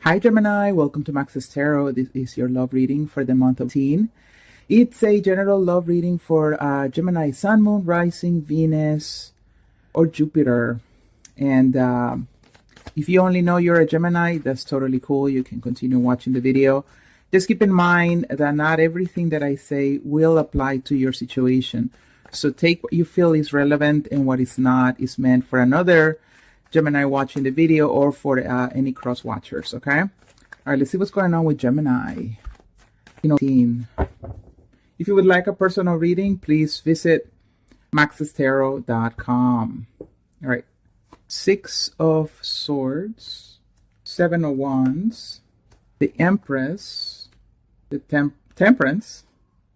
Hi Gemini, welcome to Max's Tarot. This is your love reading for the month of teen. It's a general love reading for Gemini, Sun, Moon, Rising, Venus, or Jupiter. And if you only know you're a Gemini, that's totally cool. You can continue watching the video. Just keep in mind that not everything that I say will apply to your situation. So take what you feel is relevant and what is not is meant for another Gemini watching the video or for any cross watchers. Okay. All right, let's see what's going on with Gemini. Teen. If you would like a personal reading, please visit maxestarot.com. All right. 6 of Swords, 7 of Wands, the Empress, the Temperance,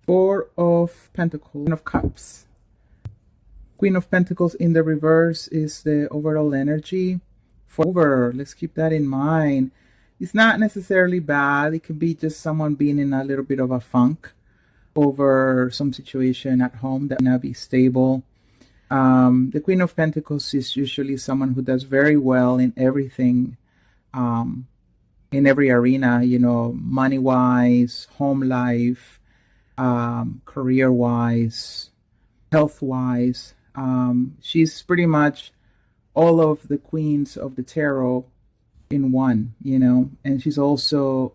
4 of Pentacles, Queen of Cups. Queen of Pentacles in the reverse is the overall energy. Let's keep that in mind. It's not necessarily bad. It could be just someone being in a little bit of a funk over some situation at home that may not be stable. The Queen of Pentacles is usually someone who does very well in everything, in every arena, money-wise, home life, career-wise, health-wise. She's pretty much all of the queens of the tarot in one, and she's also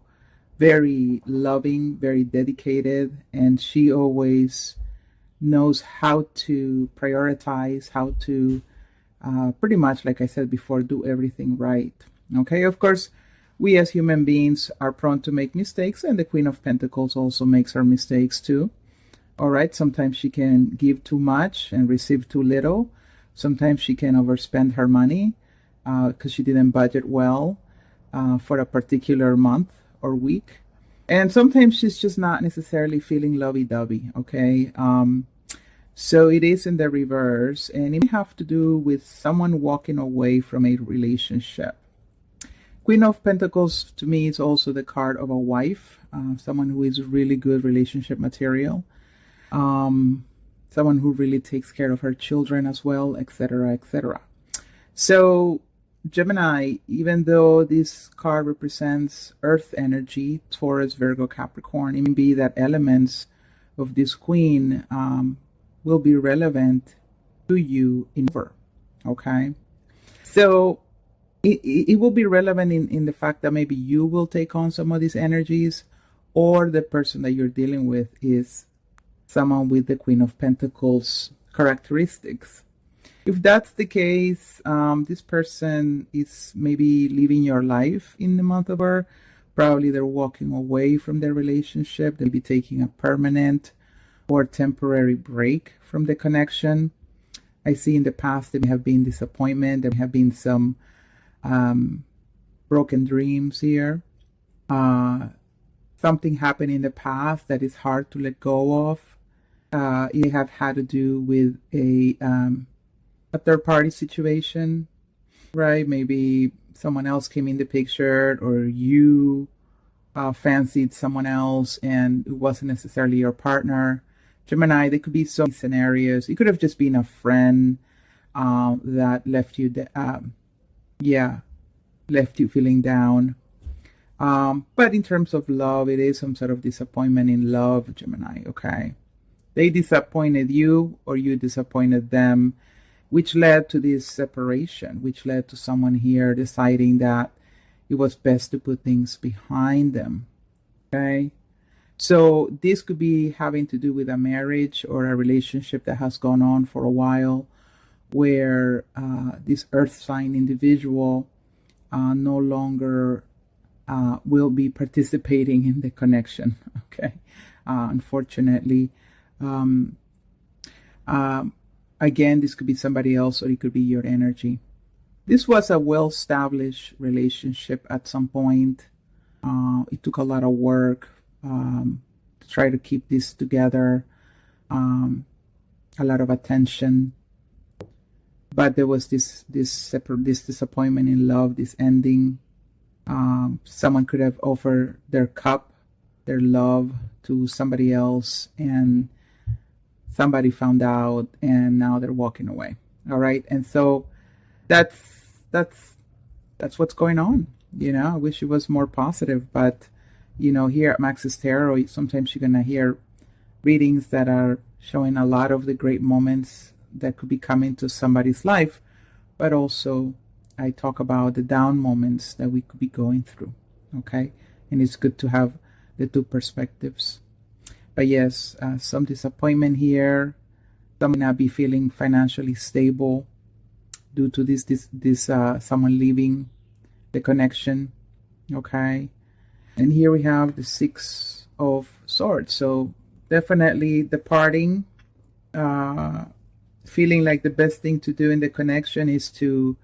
very loving, very dedicated, and she always knows how to prioritize, how to pretty much, like I said before, do everything right. Okay, of course, we as human beings are prone to make mistakes, and the Queen of Pentacles also makes her mistakes too. All right, sometimes she can give too much and receive too little. Sometimes she can overspend her money because she didn't budget well for a particular month or week. And sometimes she's just not necessarily feeling lovey-dovey, okay? So it is in the reverse, and it may have to do with someone walking away from a relationship. Queen of Pentacles, to me, is also the card of a wife, someone who is really good relationship material. Someone who really takes care of her children as well, etc., etc. So Gemini, even though this card represents earth energy, Taurus, Virgo, Capricorn, it may be that elements of this queen will be relevant to you in over. Okay, so it will be relevant in the fact that maybe you will take on some of these energies, or the person that you're dealing with is someone with the Queen of Pentacles characteristics. If that's the case, this person is maybe living your life in the month of October. Probably they're walking away from their relationship. They'll be taking a permanent or temporary break from the connection. I see in the past there may have been disappointment. There may have been some broken dreams here. Something happened in the past that is hard to let go of. It have had to do with a third-party situation, right? Maybe someone else came in the picture, or you fancied someone else and it wasn't necessarily your partner. Gemini, there could be so many scenarios. It could have just been a friend that left you, left you feeling down. But in terms of love, it is some sort of disappointment in love, Gemini, okay? They disappointed you, or you disappointed them, which led to this separation, which led to someone here deciding that it was best to put things behind them. Okay? So this could be having to do with a marriage or a relationship that has gone on for a while, where this earth sign individual no longer will be participating in the connection. Okay? Unfortunately. Again, this could be somebody else, or it could be your energy. This was a well-established relationship at some point. It took a lot of work to try to keep this together, a lot of attention. But there was this disappointment in love, this ending. Someone could have offered their cup, their love, to somebody else, and somebody found out, and now they're walking away. All right, and so that's what's going on. I wish it was more positive. But, here at Max's Tarot, sometimes you're going to hear readings that are showing a lot of the great moments that could be coming to somebody's life. But also, I talk about the down moments that we could be going through. Okay? And it's good to have the two perspectives. But yes, some disappointment here. Some may not be feeling financially stable due to this someone leaving the connection. Okay, and here we have the Six of Swords. So definitely departing, feeling like the best thing to do in the connection is to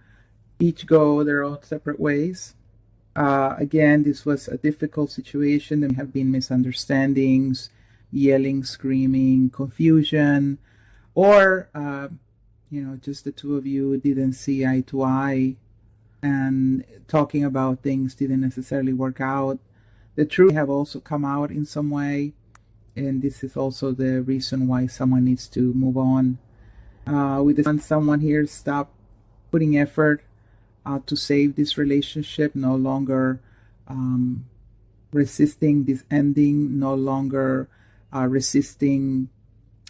each go their own separate ways. Again, this was a difficult situation. There have been misunderstandings, yelling, screaming, confusion, or just the two of you didn't see eye to eye, and talking about things didn't necessarily work out. The truth have also come out in some way, and this is also the reason why someone needs to move on. With this one, someone here stop putting effort to save this relationship, no longer resisting this ending, no longer resisting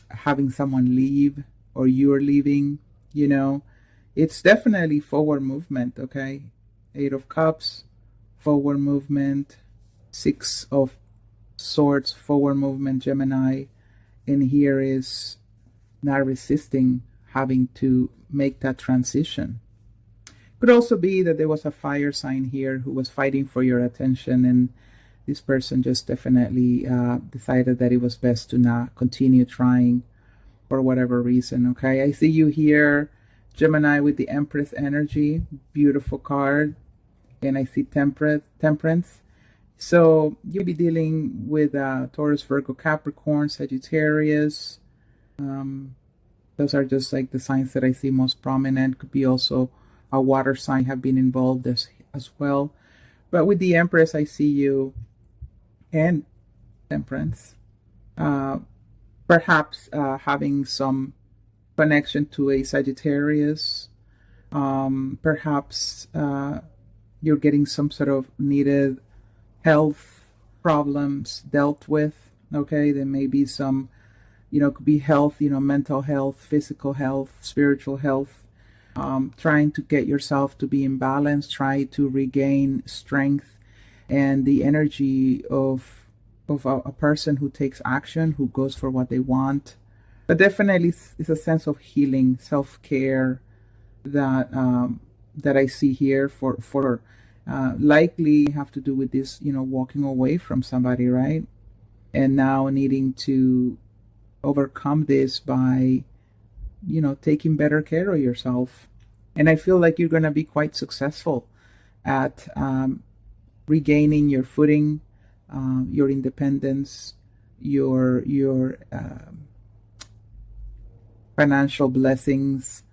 having someone leave or you're leaving. It's definitely forward movement. Okay, 8 of Cups, forward movement. 6 of Swords, forward movement, Gemini. And here is not resisting having to make that transition. Could also be that there was a fire sign here who was fighting for your attention, and this person just definitely decided that it was best to not continue trying for whatever reason. Okay, I see you here, Gemini, with the Empress energy. Beautiful card. And I see Temperance. So you'll be dealing with Taurus, Virgo, Capricorn, Sagittarius. Those are just like the signs that I see most prominent. Could be also a water sign have been involved as well. But with the Empress, I see you and Temperance. Perhaps having some connection to a Sagittarius. Perhaps you're getting some sort of needed health problems dealt with. Okay, there may be some, could be health, mental health, physical health, spiritual health. Trying to get yourself to be in balance, try to regain strength and the energy of a person who takes action, who goes for what they want. But definitely it's a sense of healing, self-care that I see here for likely have to do with this, walking away from somebody, right? And now needing to overcome this by, taking better care of yourself. And I feel like you're going to be quite successful at regaining your footing, your independence, your financial blessings,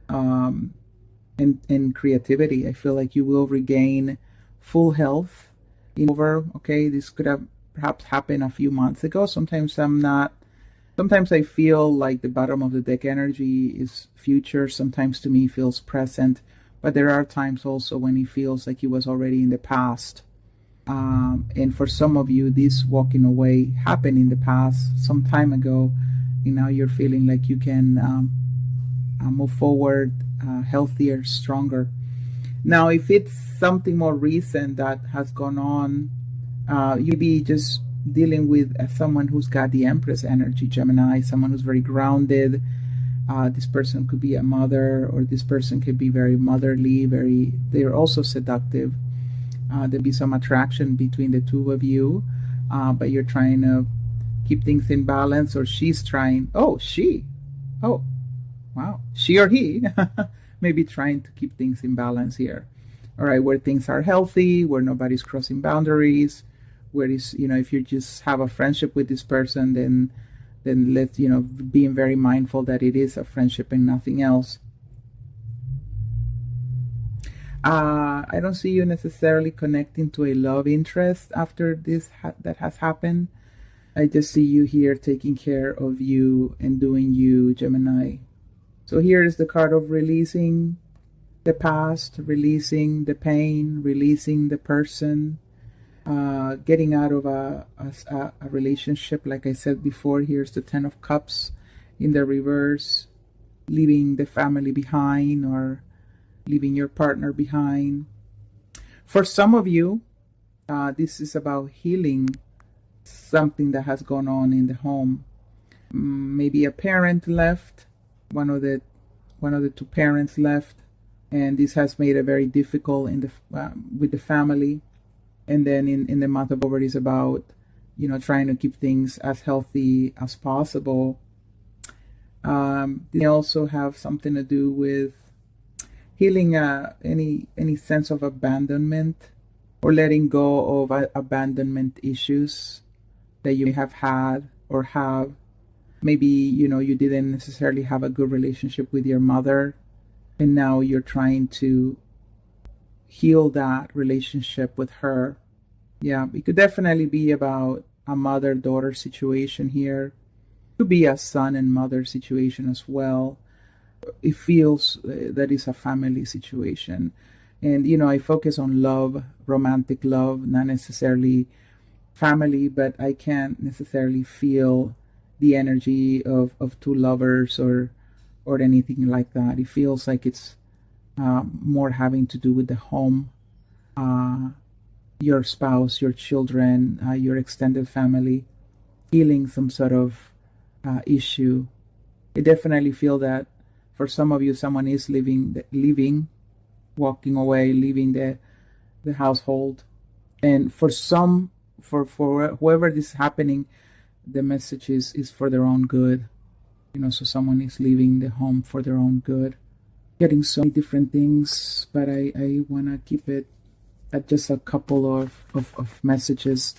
and creativity. I feel like you will regain full health. Okay, this could have perhaps happened a few months ago. Sometimes I feel like the bottom of the deck energy is future. Sometimes to me feels present. But there are times also when it feels like it was already in the past. And for some of you, this walking away happened in the past, some time ago. Now you're feeling like you can move forward, healthier, stronger. Now, if it's something more recent that has gone on, you'll be just dealing with someone who's got the Empress energy, Gemini, someone who's very grounded. This person could be a mother, or this person could be very motherly, they're also seductive. There'll be some attraction between the two of you, but you're trying to keep things in balance, or she's trying, she or he maybe trying to keep things in balance here. All right, where things are healthy, where nobody's crossing boundaries, where is, if you just have a friendship with this person, then let's, being very mindful that it is a friendship and nothing else. I don't see you necessarily connecting to a love interest after this that has happened. I just see you here taking care of you and doing you, Gemini. So here is the card of releasing. the past, releasing the pain, releasing the person, getting out of a relationship. Like I said before, here's the Ten of Cups in the reverse, leaving the family behind or leaving your partner behind. For some of you, this is about healing something that has gone on in the home. Maybe a parent left, one of the two parents left, and this has made it very difficult in the with the family. And then in the month of October is about, trying to keep things as healthy as possible. They also have something to do with healing any sense of abandonment or letting go of abandonment issues that you may have had or have. Maybe, you didn't necessarily have a good relationship with your mother, and now you're trying to heal that relationship with her. Yeah, it could definitely be about a mother-daughter situation here. It could be a son and mother situation as well. It feels that it's a family situation. And, I focus on love, romantic love, not necessarily family, but I can't necessarily feel the energy of two lovers or anything like that. It feels like it's more having to do with the home, your spouse, your children, your extended family, healing some sort of issue. I definitely feel that for some of you, someone is leaving, walking away, leaving the household. And for whoever this is happening, the message is for their own good. So someone is leaving the home for their own good. Getting so many different things, but I want to keep it at just a couple of messages.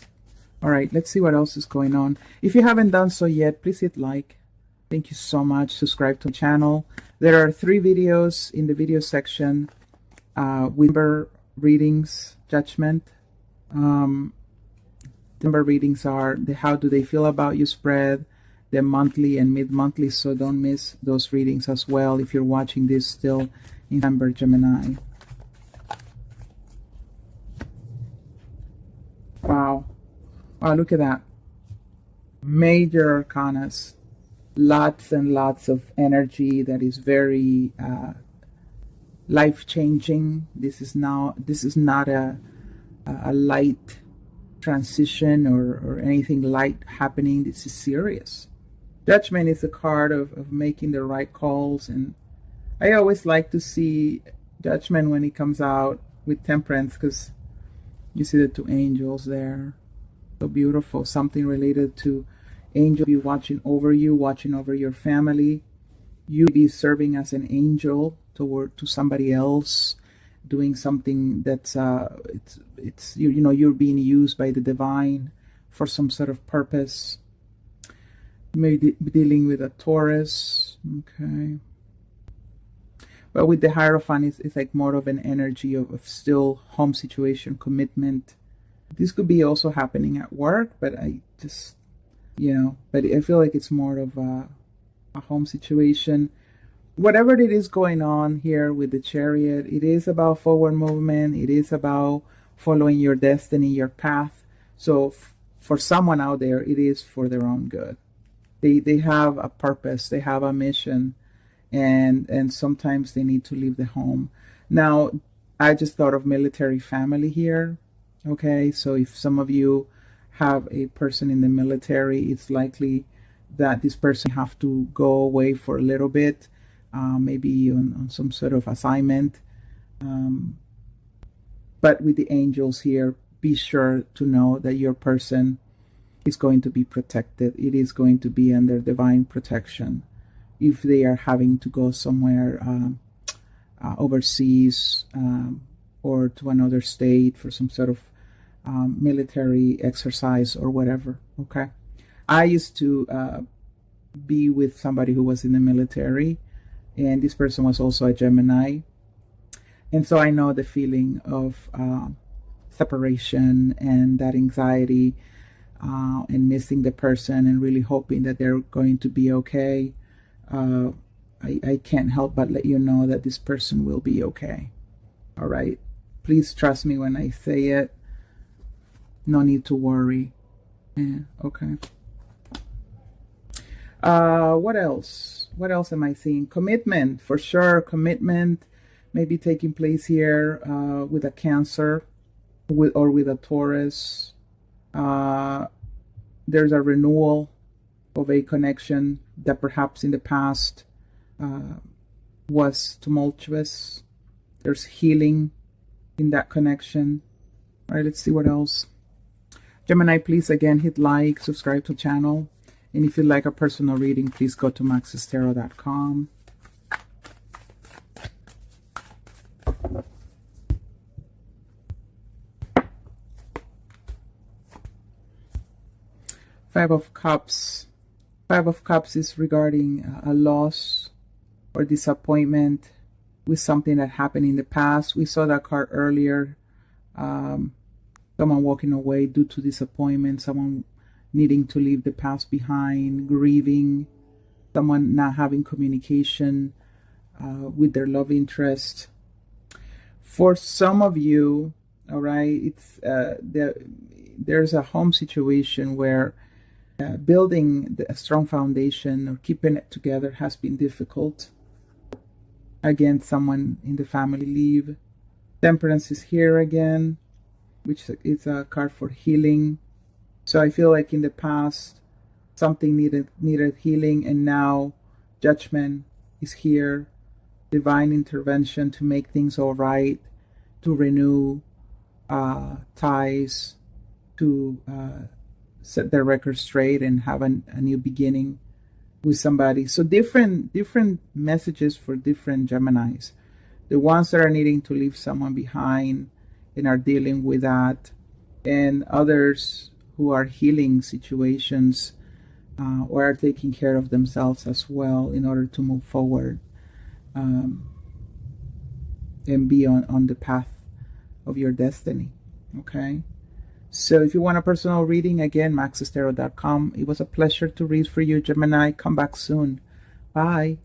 All right, let's see what else is going on. If you haven't done so yet, please hit like. Thank you so much. Subscribe to the channel. There are 3 videos in the video section with number readings, judgment. Number readings are the how do they feel about you spread, the monthly and mid-monthly, so don't miss those readings as well if you're watching this still in December, Gemini. Wow, look at that. Major arcanas, lots and lots of energy that is very life-changing. This is not a light transition or anything light happening. This is serious. Judgment is a card of making the right calls, and I always like to see Judgment when it comes out with Temperance, because you see the 2 angels there. So beautiful. Something related to angel be watching over you, watching over your family. You be serving as an angel to somebody else, doing something that's you're being used by the divine for some sort of purpose. Maybe dealing with a Taurus. Okay. But with the Hierophant, it's like more of an energy of still home situation, commitment. This could be also happening at work, but I just, but I feel like it's more of a home situation. Whatever it is going on here with the Chariot, it is about forward movement. It is about following your destiny, your path. So for someone out there, it is for their own good. They have a purpose. They have a mission. And sometimes they need to leave the home. Now, I just thought of military family here. Okay, so if some of you have a person in the military, it's likely that this person have to go away for a little bit, maybe on some sort of assignment. But with the angels here, be sure to know that your person is going to be protected. It is going to be under divine protection. If they are having to go somewhere overseas or to another state for some sort of military exercise or whatever. Okay, I used to be with somebody who was in the military, and this person was also a Gemini, and so I know the feeling of separation and that anxiety and missing the person and really hoping that they're going to be okay. I can't help but let you know that this person will be okay. All right? Please trust me when I say it. No need to worry. Yeah, okay. What else? What else am I seeing? Commitment, for sure. Commitment maybe taking place here with a Cancer or with a Taurus. There's a renewal of a connection that perhaps in the past was tumultuous. There's healing in that connection. All right, let's see what else. Gemini, please again hit like, subscribe to the channel. And if you'd like a personal reading, please go to maxestero.com. Five of Cups. Five of Cups is regarding a loss or disappointment with something that happened in the past. We saw that card earlier. Someone walking away due to disappointment, someone needing to leave the past behind, grieving, someone not having communication with their love interest. For some of you, all right, it's there's a home situation where building a strong foundation or keeping it together has been difficult. Again, someone in the family leave. Temperance is here again, which is a card for healing. So I feel like in the past something needed healing, and now Judgment is here. Divine intervention to make things all right, to renew ties, to set their record straight and have a new beginning with somebody. So different messages for different Geminis. The ones that are needing to leave someone behind and are dealing with that, and others who are healing situations or are taking care of themselves as well in order to move forward and be on the path of your destiny. Okay, so if you want a personal reading, again, maxestero.com. It was a pleasure to read for you, Gemini. Come back soon. Bye.